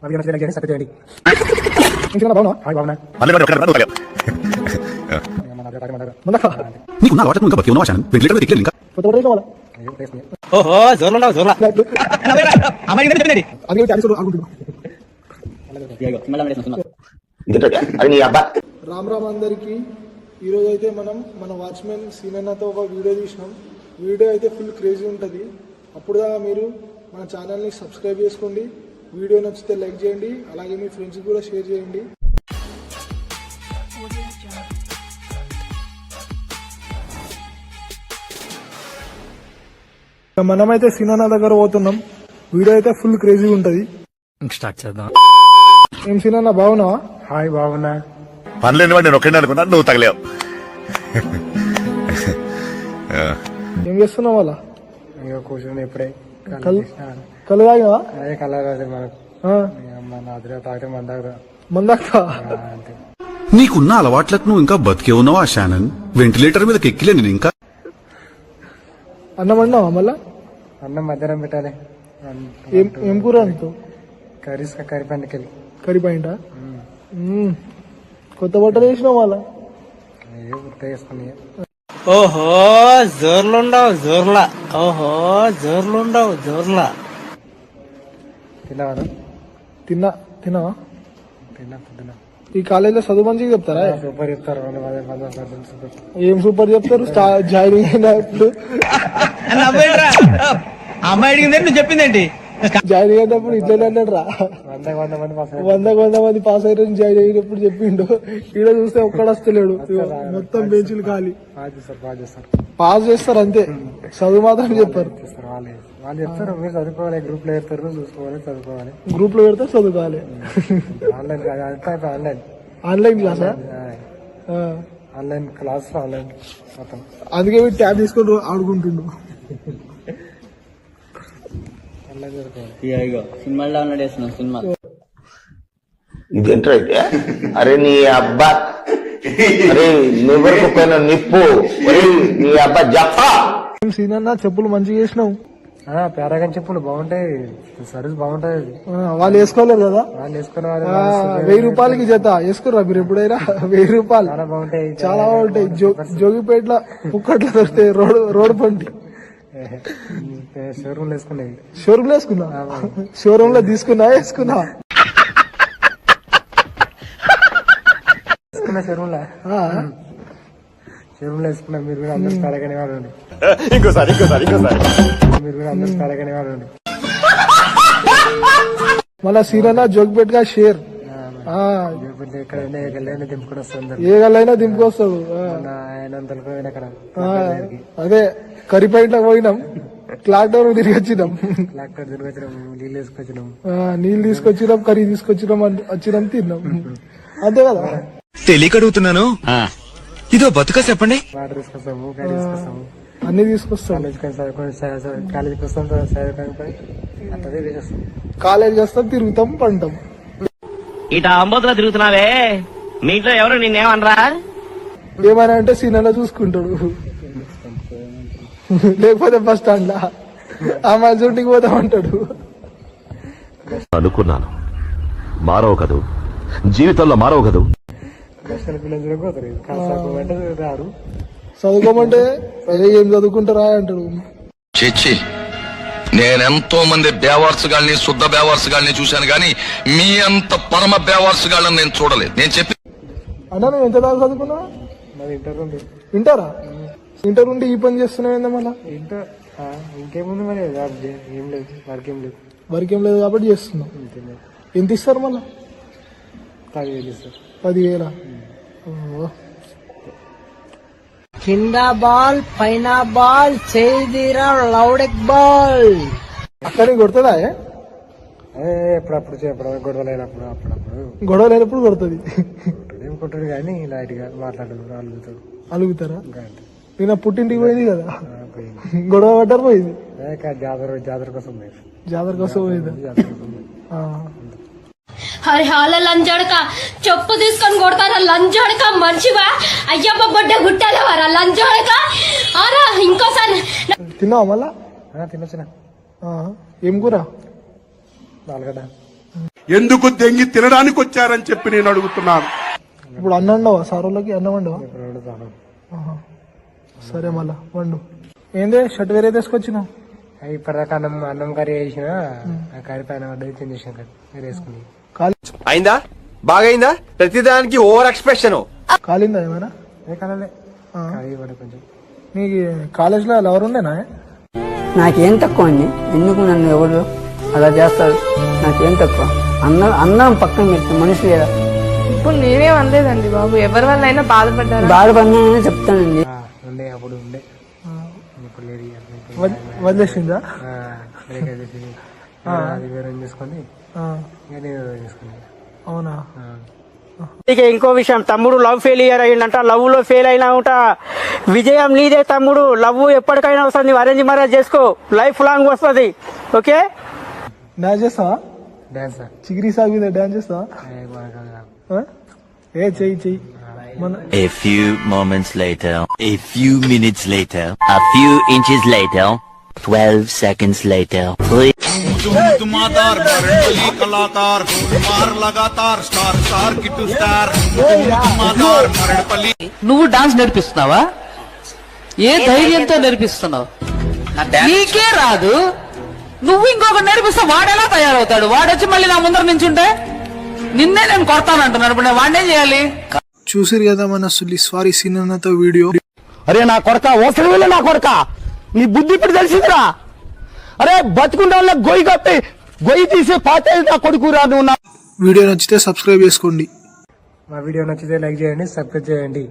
నీకున్న అలవాట్లకు ఇంకా బతికి ఉన్నావా శానం? వెంటిలేటర్ మీద ఎక్కలేదు ఇంకా. ఓహో జోర్లో జోర్లా రామ్ రామ్ అందరికి. ఈరోజు అయితే మనం మన వాచ్మెన్ సీనన్నతో ఒక వీడియో తీసినాం. వీడియో అయితే ఫుల్ క్రేజీ ఉంటుంది. అప్పుడు దాకా మీరు మన ఛానల్ని సబ్స్క్రైబ్ చేసుకోండి. వీడియో నచ్చితే లైక్ చేయండి, అలాగే మీ ఫ్రెండ్స్కి కూడా షేర్ చేయండి. మనమైతే సీనన్న దగ్గర పోతున్నాం. వీడియో అయితే ఫుల్ క్రేజీ ఉంటది. స్టార్ట్ చేద్దాం. ఏం సీనన్న బాగున్నావా? హాయ్ బాగున్నా. పనిలేని వాడు నేను ఒక్కడే అనుకున్నా, నువ్వు తగలేవు. ఏం చేస్తున్నావు వాళ్ళ? ఇక కూర్చొని ఇప్పుడే కళ్ళు తాగినావా? అదే కలర్ మనకు అదిరా తాగితే మందాక అంతే. నీకున్న అలవాట్లకు నువ్వు ఇంకా బతికే ఉన్నావా శానన్? వెంటిలేటర్ మీదకి ఎక్కిలే నేను ఇంకా. అన్నం వండినావా మళ్ళా? అన్నం మధ్యాహ్నం పెట్టాలి. ఏం కూర అంటూ? కర్రీ పండుకెళ్ళి కర్రీ పాయింట. కొత్త బట్టలు వేసినావు వాళ్ళ? గుర్తు వేసుకుని ఓహో జోర్లుండవు జోర్లా. ఓహో జోర్లుండవు జోర్లా. తిన్నావా? తిన్నావా? తిన్నా పొద్దున. ఈ కాలేజీలో చదువు మంచిగా చెప్తారా? సూపర్ చెప్తారు. సూపర్. ఏం సూపర్ చెప్తారు? జాయిన్ అయినప్పుడు అమ్మాయి అడిగింది నువ్వు చెప్పిందేంటి? జాయిన్ అయినప్పుడు ఇట్లనే అన్నాడు రా. 100 మంది పాస్ అయ్యారని జాయిన్ అయినప్పుడు చెప్పిండు. ఈడ చూస్తే ఒక్కడ వస్తలేడు. మొత్తం బెంచ్లు ఖాళీ. పాస్ చేస్తారు అంతే, చదువు మాత్రం చెప్పారు. వాళ్ళు చెప్తారు, మీరు చదువుకోవాలి. గ్రూప్ లో పెడతారు, చూసుకోవాలి, చదువుకోవాలి. గ్రూప్ లో పెడితే చదువుకోవాలి. ఆన్లైన్ క్లాసా? ఆన్లైన్ క్లాస్ ఆన్లైన్ మొత్తం. అందుకే వీడు ట్యాబ్ తీసుకొని ఆడుకుంటుండు. సినిమాలో డౌన్లోడ్ చేస్తున్నాం సినిమా. ఇదేంట్రా అయితే? అరే నీ అబ్బా, అరే నువ్వెవరికి పోయిన నిప్పు, నీ అబ్బా జఫా. సీనన్న చెప్పులు మంచిగా చేసినావు. పేరాగన్ చెప్పులు బాగుంటాయి, సర్వీస్ బాగుంటాయి. వాళ్ళు వేసుకోలేరు కదా? వాళ్ళు వేసుకున్న 1000 రూపాయలకి జత వేసుకోరా మీరు ఎప్పుడైనా? 1000 రూపాయలు చాలా బాగుంటాయి, చాలా బాగుంటాయి. జోగిపేటలో పుక్కట్లో దొరుకుతాయి. రోడ్ పండి షోరూమ్ లో వేసుకున్నాయి. షోరూమ్ లో వేసుకున్నా? షోరూమ్ లో తీసుకున్నా వేసుకున్నా? షోరూమ్ లో వేసుకున్నా. మీరు కూడా అందరూ పేరాగనే వాడండి. ఇంకోసారి మీరు కూడా అందరూ పేరాగనే వాడండి. మళ్ళా సీనన్న జోగిపేటగా షేర్ ఎక్కడైనా దింపుకొని వస్తుంది. ఏ గల్లైనా దింపుకొస్తాడు. అక్కడ అదే కరిపైట్ లో పోయినాం, క్లాక్ టవర్ తిరిగి వచ్చినాం. నీళ్ళు తీసుకొచ్చినాం, కర్రీ తీసుకొచ్చినాం, వచ్చినాం, తిన్నాం. అంతే కదా? తెలియకడుగుతున్నాను, ఇదో బతుక చెప్పండి. వాటర్ తీసుకొస్తాము, కర్రీ తీసుకొస్తాము, అన్ని తీసుకొస్తాం. కాలేజీకి వస్తాం, అట్లనే చేసేస్తాం. కాలేజీకి వస్తాం, తిరుగుతాం, పంటాం. ఇట అంబోతులో తిరుగుతున్నావే, మీ ఇంట్లో ఎవరు నిన్నేమనరా? ఏమైనా అంటే సీనన్న చూసుకుంటాడు. లేకపోతే బస్ స్టాండ్ లా ఆ మనిషికి పోతామంటాడు. అనుకున్నాను మారవు కదూ, జీవితంలో మారవు కదూ. రారు, చదువుకోమంటే ఏం చదువుకుంటారా అంటాడు. చిచ్చి, నేనెంతో మంది బేవార్సుగాల్ని, శుద్ధ బేవార్సుగాల్ని చూశాను గాని మీ అంత పరమ బేవార్సుగాళ్ళని నేను చూడలేదు. నేను చెప్పి అన్నా నువ్వు ఎంత దాకా చదువుకున్నా? వింటారా? ఇంటర్ ఉండి ఈ పని చేస్తున్నావు ఏందా? మళ్ళా ఇంకేముంది మరి, ఏం లేదు, వర్క్ ఏం లేదు కాబట్టి చేస్తున్నావు. ఎంత ఇస్తారు మళ్ళా? 10,000 ఇస్తారు. 10,000? కింద బాల్ పైన బాల్ చేదిరా లౌడెక్ బాల్. అక్కడికి కొడుతుందా? ఎప్పుడప్పుడు గొడవ లేనప్పుడు, అప్పుడప్పుడు గొడవ లేనప్పుడు కొడుతుంది. ఏం కొట్టడు కానీ లైట్ గా మాట్లాడదు, అలుగుతారా? నేను పుట్టింటికి పోయింది కదా, గొడవ పడ్డారు పోయింది. జాతర కోసం పోయింది. జాతర కోసం పోయింది. అరే హాల లంజడక చెప్పు తీసుకొని కొడతారా? లంజడక మనిషివా? అయ్యప్ప బొడ్డ గుట్టాలవారా లంజడక? ఆరా ఇంకోసారి తిన్నావా మళ్ళా? తినొచ్చిన. ఏం కూర? ఎందుకు దెంగి తినడానికి వచ్చారని చెప్పి నేను అడుగుతున్నాను. ఇప్పుడు అన్నం వండవా సార్ వాళ్ళకి? అన్నం వండవా? ఇప్పుడు వండుతాను. ఆహా. సరే మళ్ళా వండు. ఏందే షర్ట్ వేరే తీసుకొచ్చినావు? ఇప్పటిదాకా అన్నం కర్రీ వేసిన ఆ కర్రీ పైన పడ్డది తినేసాం కర్రీ వేసుకుని. అయిందా? బాగైందా? ప్రతిదానికి ఓవర్ ఎక్స్ప్రెషన్. కాలిందా ఏమైనా? ఏ కలలే కర్రీ పడ కొంచెం. నీకు కాలేజ్లో ఎవరు ఉండేనా? నాకేం తక్కువ అండి, ఎందుకు నన్ను ఎవరు అలా చేస్తారు? నాకేం తక్కువ? అన్నం పక్కన పెట్టి మనిషి లేదా? ఇప్పుడు నేనేం అనలేదండి బాబు, ఎవరి వల్ల అయినా బాధపడ్డారు. బాధపడినా చెప్తానండి. ఉండే అప్పుడు ఉండే ఇప్పుడు లేదు. వదిలేసిందా? బ్రేక్ అయిపోయింది. అది వేరే చేసుకొని ఇక నేను చేసుకుని. అవునా? ఇక ఇంకో విషయం, తమ్ముడు లవ్ ఫెయిలియర్ అయ్యిందంట. లవ్ లో ఫెయిల్ అయినా ఉంటా, విజయం నీదే తమ్ముడు. లవ్ ఎప్పటికైనా వస్తుంది, అరేంజ్ మ్యారేజ్ చేసుకో, లైఫ్ లాంగ్ వస్తుంది. ఓకే? డాన్స్ చేస్తావా? డాన్స్ చిగిరి సాగు మీద డాన్స్ చేస్తావా? ఏ చెయ్యి చెయ్యి. A few moments later, a few minutes later, a few inches later, 12 seconds later. నువ్వు డాన్స్ నేర్పిస్తున్నావా? ఏ ధైర్యంతో నేర్పిస్తున్నావు? నీకే రాదు, నువ్వు ఇంకొక నేర్పిస్తే వాడెలా తయారవుతాడు? వాడొచ్చి మళ్ళీ నా ముందర నించుంటే నిన్నే నేను కొడతానంటున్నాను. ఇప్పుడు నేను వాడినేం చేయాలి? చూసిరు కదా మన సారీ సీనన్నతో వీడియో. అరే నా కొడక, ఓసలి వెళ్ళి నా కొడక, నీ బుద్ధి ఇప్పుడు తెలిసిందిరా. అరే బతుకుంటా గొయ్యి కప్పి గొయ్యి తీసి పాతే నా కొడుకురా నువ్వు. నా వీడియో నచ్చితే సబ్స్క్రైబ్ చేసుకోండి. మా వీడియో నచ్చితే లైక్ చేయండి, సబ్స్క్రైబ్ చేయండి.